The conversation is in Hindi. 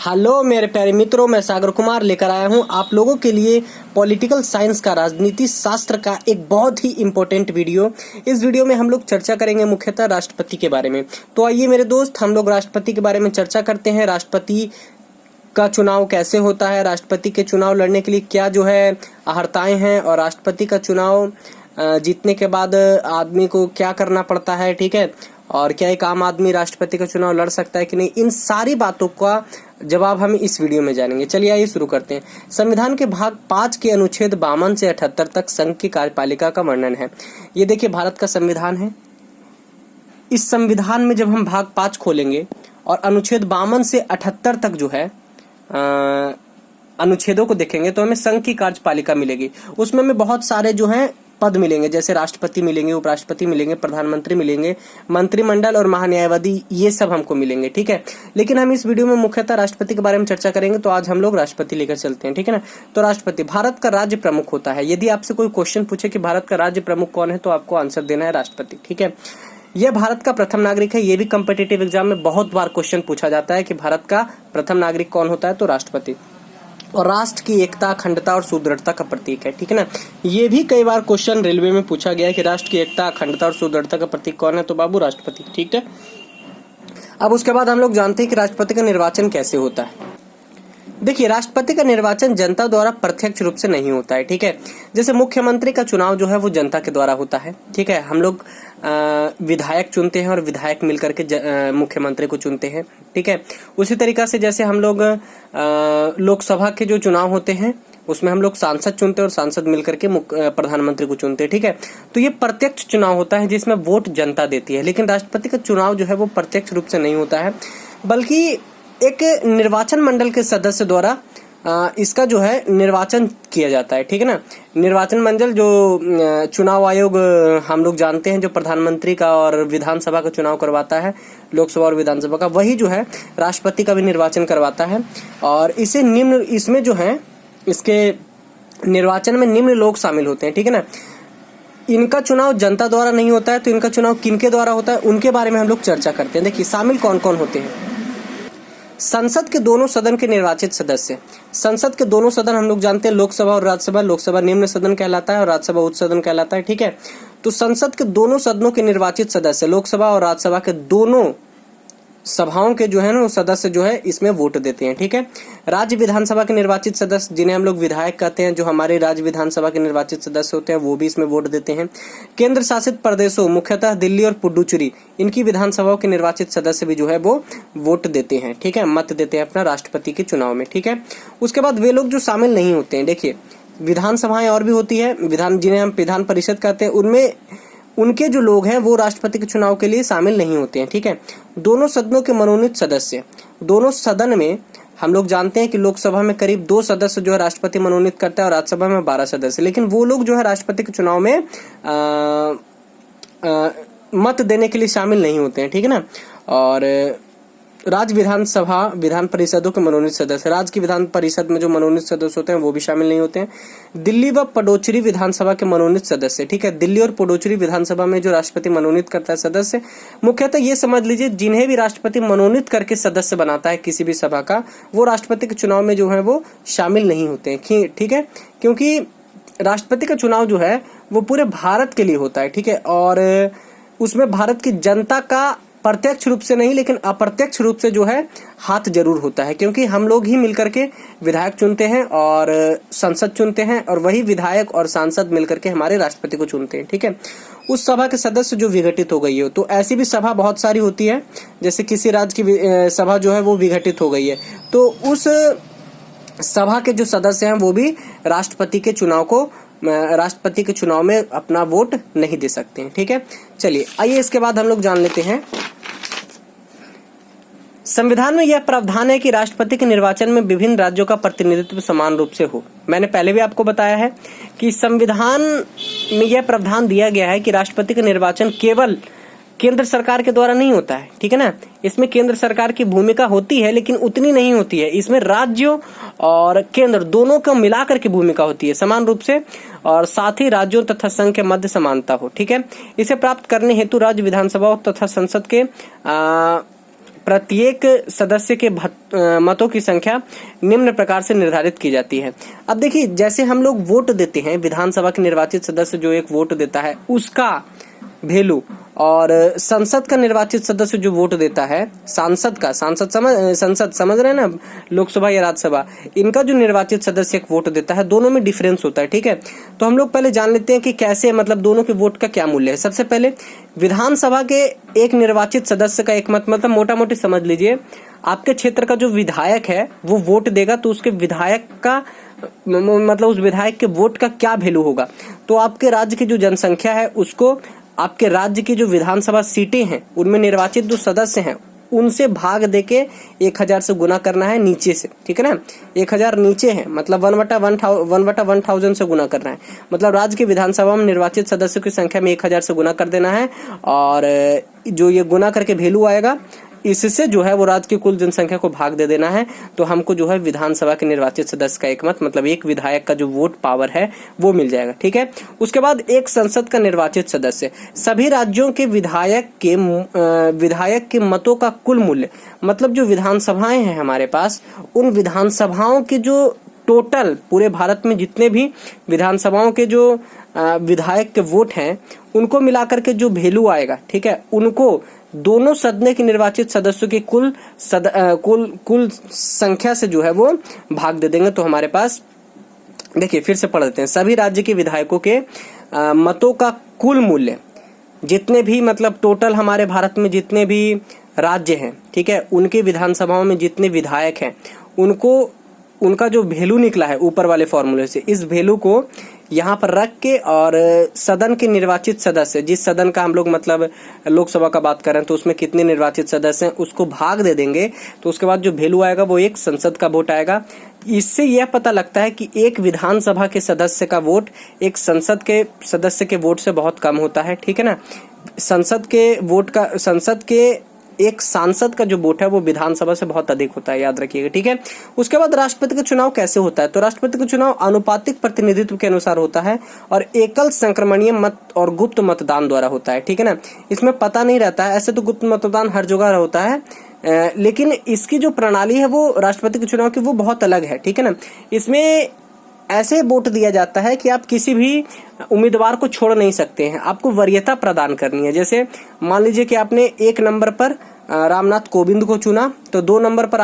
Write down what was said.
हेलो मेरे प्यारे मित्रों, मैं सागर कुमार लेकर आया हूं आप लोगों के लिए पॉलिटिकल साइंस का, राजनीति शास्त्र का एक बहुत ही इम्पोर्टेंट वीडियो। इस वीडियो में हम लोग चर्चा करेंगे मुख्यतः राष्ट्रपति के बारे में। तो आइए मेरे दोस्त, हम लोग राष्ट्रपति के बारे में चर्चा करते हैं। राष्ट्रपति का चुनाव कैसे होता है, राष्ट्रपति के चुनाव लड़ने के लिए क्या जो है अहर्ताएं हैं, और राष्ट्रपति का चुनाव जीतने के बाद आदमी को क्या करना पड़ता है, ठीक है, और क्या एक आम आदमी राष्ट्रपति का चुनाव लड़ सकता है कि नहीं, इन सारी बातों का जवाब हम इस वीडियो में जानेंगे। चलिए आइए शुरू करते हैं। संविधान के भाग 5 के अनुच्छेद 52 से 78 तक संघ की कार्यपालिका का वर्णन है। ये देखिए भारत का संविधान है। इस संविधान में जब हम भाग 5 खोलेंगे और अनुच्छेद 52 से 78 तक जो है अनुच्छेदों को देखेंगे तो हमें संघ की कार्यपालिका मिलेगी। उसमें हमें बहुत सारे जो हैं पद मिलेंगे, जैसे राष्ट्रपति मिलेंगे, उपराष्ट्रपति मिलेंगे, प्रधानमंत्री मिलेंगे, मंत्रिमंडल और महान्यायवादी, ये सब हमको मिलेंगे, ठीक है। लेकिन हम इस वीडियो में मुख्यतः राष्ट्रपति के बारे में चर्चा करेंगे, तो आज हम लोग राष्ट्रपति लेकर चलते हैं, ठीक है ना। तो राष्ट्रपति भारत का राज्य प्रमुख होता है। यदि आपसे कोई क्वेश्चन पूछे कि भारत का राज्य प्रमुख कौन है, तो आपको आंसर देना है राष्ट्रपति, ठीक है। यह भारत का प्रथम नागरिक है। ये भी कॉम्पिटिटिव एग्जाम में बहुत बार क्वेश्चन पूछा जाता है कि भारत का प्रथम नागरिक कौन होता है, तो राष्ट्रपति। और राष्ट्र की एकता, अखंडता और सुदृढ़ता का प्रतीक है, ठीक है ना। ये भी कई बार क्वेश्चन रेलवे में पूछा गया है कि राष्ट्र की एकता, अखंडता और सुदृढ़ता का प्रतीक कौन है, तो बाबू राष्ट्रपति, ठीक है। अब उसके बाद हम लोग जानते हैं कि राष्ट्रपति का निर्वाचन कैसे होता है। देखिए, राष्ट्रपति का निर्वाचन जनता द्वारा प्रत्यक्ष रूप से नहीं होता है, ठीक है। जैसे मुख्यमंत्री का चुनाव जो है वो जनता के द्वारा होता है, ठीक है। हम लोग विधायक चुनते हैं और विधायक मिलकर के मुख्यमंत्री को चुनते हैं, ठीक है। उसी तरीका से जैसे हम लोग लोकसभा के जो चुनाव होते हैं उसमें हम लोग सांसद चुनते हैं और सांसद मिलकर के प्रधानमंत्री को चुनते हैं, ठीक है। तो ये प्रत्यक्ष चुनाव होता है जिसमें वोट जनता देती है। लेकिन राष्ट्रपति का चुनाव जो है वो प्रत्यक्ष रूप से नहीं होता है, बल्कि एक निर्वाचन मंडल के सदस्य द्वारा इसका जो है निर्वाचन किया जाता है, ठीक है ना। निर्वाचन मंडल जो चुनाव आयोग हम लोग जानते हैं, जो प्रधानमंत्री का और विधानसभा का चुनाव करवाता है, लोकसभा और विधानसभा का, वही जो है राष्ट्रपति का भी निर्वाचन करवाता है। और इसमें जो है इसके निर्वाचन में निम्न लोग शामिल होते हैं, ठीक है ना। इनका चुनाव जनता द्वारा नहीं होता है, तो इनका चुनाव किनके द्वारा होता है, उनके बारे में हम लोग चर्चा करते हैं। देखिए शामिल कौन कौन होते हैं। संसद के दोनों सदन के निर्वाचित सदस्य। संसद के दोनों सदन हम लोग जानते हैं, लोकसभा और राज्यसभा। लोकसभा निम्न सदन कहलाता है और राज्यसभा उच्च सदन कहलाता है, ठीक है। तो संसद के दोनों सदनों के निर्वाचित सदस्य, लोकसभा और राज्यसभा के दोनों सभाओं के जो है ना वो सदस्य जो है इसमें वोट देते हैं, ठीक है। राज्य विधानसभा के निर्वाचित सदस्य, जिन्हें हम लोग विधायक कहते हैं, जो हमारे राज्य विधानसभा के निर्वाचित सदस्य होते हैं, वो भी इसमें वोट देते हैं। केंद्र शासित प्रदेशों, मुख्यतः दिल्ली और पुडुचेरी, इनकी विधानसभाओं के निर्वाचित सदस्य भी जो है वो वोट देते हैं, ठीक है, मत देते हैं अपना राष्ट्रपति के चुनाव में, ठीक है। उसके बाद वे लोग जो शामिल नहीं होते हैं, देखिए विधानसभाएं और भी होती है, जिन्हें हम विधान परिषद कहते हैं, उनमें उनके जो लोग हैं वो राष्ट्रपति के चुनाव के लिए शामिल नहीं होते हैं, ठीक है। दोनों सदनों के मनोनीत सदस्य, दोनों सदन में हम लोग जानते हैं कि लोकसभा में करीब 2 सदस्य जो है राष्ट्रपति मनोनीत करता है और राज्यसभा में 12 सदस्य, लेकिन वो लोग जो है राष्ट्रपति के चुनाव में मत देने के लिए शामिल नहीं होते हैं, ठीक है ना। और राज्य विधानसभा विधान परिषदों के मनोनीत सदस्य, राज्य की विधान परिषद में जो मनोनीत सदस्य होते हैं वो भी शामिल नहीं होते हैं। दिल्ली व पुडुचेरी विधानसभा के मनोनीत सदस्य, ठीक है, दिल्ली और पुडुचेरी विधानसभा में जो राष्ट्रपति मनोनीत करता है सदस्य, मुख्यतः ये समझ लीजिए जिन्हें भी राष्ट्रपति मनोनीत करके सदस्य बनाता है किसी भी सभा का, वो राष्ट्रपति के चुनाव में जो है वो शामिल नहीं होते हैं, ठीक है। क्योंकि राष्ट्रपति का चुनाव जो है वो पूरे भारत के लिए होता है, ठीक है, और उसमें भारत की जनता का प्रत्यक्ष रूप से नहीं लेकिन अप्रत्यक्ष रूप से जो है हाथ जरूर होता है, क्योंकि हम लोग ही मिलकर के विधायक चुनते हैं और संसद चुनते हैं, और वही विधायक और सांसद मिलकर के हमारे राष्ट्रपति को चुनते हैं, ठीक है। उस सभा के सदस्य जो विघटित हो गई हो, तो ऐसी भी सभा बहुत सारी होती है, जैसे किसी राज्य की सभा जो है वो विघटित हो गई है, तो उस सभा के जो सदस्य हैं वो भी राष्ट्रपति के चुनाव में अपना वोट नहीं दे सकते हैं, ठीक है। चलिए आइए इसके बाद हम लोग जान लेते हैं। संविधान में यह प्रावधान है कि राष्ट्रपति के निर्वाचन में विभिन्न राज्यों का प्रतिनिधित्व समान रूप से हो। मैंने पहले भी आपको बताया है कि संविधान में यह प्रावधान दिया गया है कि राष्ट्रपति का निर्वाचन केवल केंद्र सरकार के द्वारा नहीं होता है, ठीक है ना। इसमें केंद्र सरकार की भूमिका होती है लेकिन उतनी नहीं होती है, इसमें राज्यों और केंद्र दोनों को मिलाकर के भूमिका होती है समान रूप से, और साथ ही राज्यों तथा संघ के मध्य समानता हो, ठीक है। इसे प्राप्त करने हेतु राज्य विधानसभा तथा संसद के प्रत्येक सदस्य के मतों की संख्या निम्न प्रकार से निर्धारित की जाती है। अब देखिए, जैसे हम लोग वोट देते हैं, विधानसभा के निर्वाचित सदस्य जो एक वोट देता है उसका वैल्यू, और संसद का निर्वाचित सदस्य जो वोट देता है, संसद समझ रहे हैं ना, लोकसभा या राज्यसभा, इनका जो निर्वाचित सदस्य एक वोट देता है, दोनों में डिफरेंस होता है। ठीक है, तो हम लोग पहले जान लेते हैं कि कैसे, मतलब दोनों के वोट का क्या मूल्य है। सबसे पहले विधानसभा के एक निर्वाचित सदस्य का एक मत, मतलब मोटा मोटी समझ लीजिए, आपके क्षेत्र का जो विधायक है वो वोट देगा तो उसके विधायक का मतलब उस विधायक के वोट का क्या वैल्यू होगा। तो आपके राज्य की जो जनसंख्या है उसको आपके राज्य की जो विधानसभा सीटें हैं उनमें निर्वाचित जो सदस्य हैं उनसे भाग देके 1000 से गुना करना है नीचे से। ठीक है ना, 1000 नीचे है मतलब 1/1000 से गुना करना है, मतलब राज्य की विधानसभा में निर्वाचित सदस्यों की संख्या में 1000 से गुना कर देना है, और जो ये गुना करके वैल्यू आएगा इससे जो है वो राज्य की कुल जनसंख्या को भाग दे देना है। तो हमको जो है विधानसभा के निर्वाचित सदस्य का एक मत, मतलब एक विधायक का जो वोट पावर है वो मिल जाएगा। ठीक है, उसके बाद एक संसद का निर्वाचित सदस्य, सभी राज्यों के विधायक के मतों का कुल मूल्य, मतलब जो विधानसभाएं हैं हमारे पास, उन विधानसभाओं के जो टोटल पूरे भारत में जितने भी विधानसभाओं के जो विधायक के वोट हैं उनको मिलाकर के जो वैल्यू आएगा, ठीक है, उनको दोनों सदन के निर्वाचित सदस्यों की कुल संख्या से जो है वो भाग दे देंगे। तो हमारे पास देखिए, फिर से पढ़ देते हैं, सभी राज्य के विधायकों के मतों का कुल मूल्य, जितने भी मतलब टोटल हमारे भारत में जितने भी राज्य हैं, ठीक है, उनके विधानसभाओं में जितने विधायक हैं उनका जो वैल्यू निकला है ऊपर वाले फॉर्मूले से, इस वैल्यू को यहाँ पर रख के और सदन के निर्वाचित सदस्य, जिस सदन का हम लोग मतलब लोकसभा का बात कर रहे हैं तो उसमें कितने निर्वाचित सदस्य हैं उसको भाग दे देंगे। तो उसके बाद जो वैल्यू आएगा वो एक संसद का वोट आएगा। इससे यह पता लगता है कि एक विधानसभा के सदस्य का वोट एक संसद के सदस्य के वोट से बहुत कम होता है। ठीक है ना, संसद के एक सांसद का जो वोट है वो विधानसभा से बहुत अधिक होता है, याद रखिएगा। ठीक है, उसके बाद राष्ट्रपति का चुनाव कैसे होता है, तो राष्ट्रपति का चुनाव आनुपातिक प्रतिनिधित्व के अनुसार होता है और एकल संक्रमणीय मत और गुप्त मतदान द्वारा होता है। ठीक है ना, इसमें पता नहीं रहता है, ऐसे तो गुप्त मतदान हर जगह होता है, लेकिन इसकी जो प्रणाली है वो राष्ट्रपति के चुनाव की वो बहुत अलग है। ठीक है ना, इसमें ऐसे वोट दिया जाता है कि आप किसी भी उम्मीदवार को छोड़ नहीं सकते हैं, आपको वरीयता प्रदान करनी है। जैसे मान लीजिए कि आपने 1 नंबर पर रामनाथ कोविंद को चुना, तो 2 नंबर पर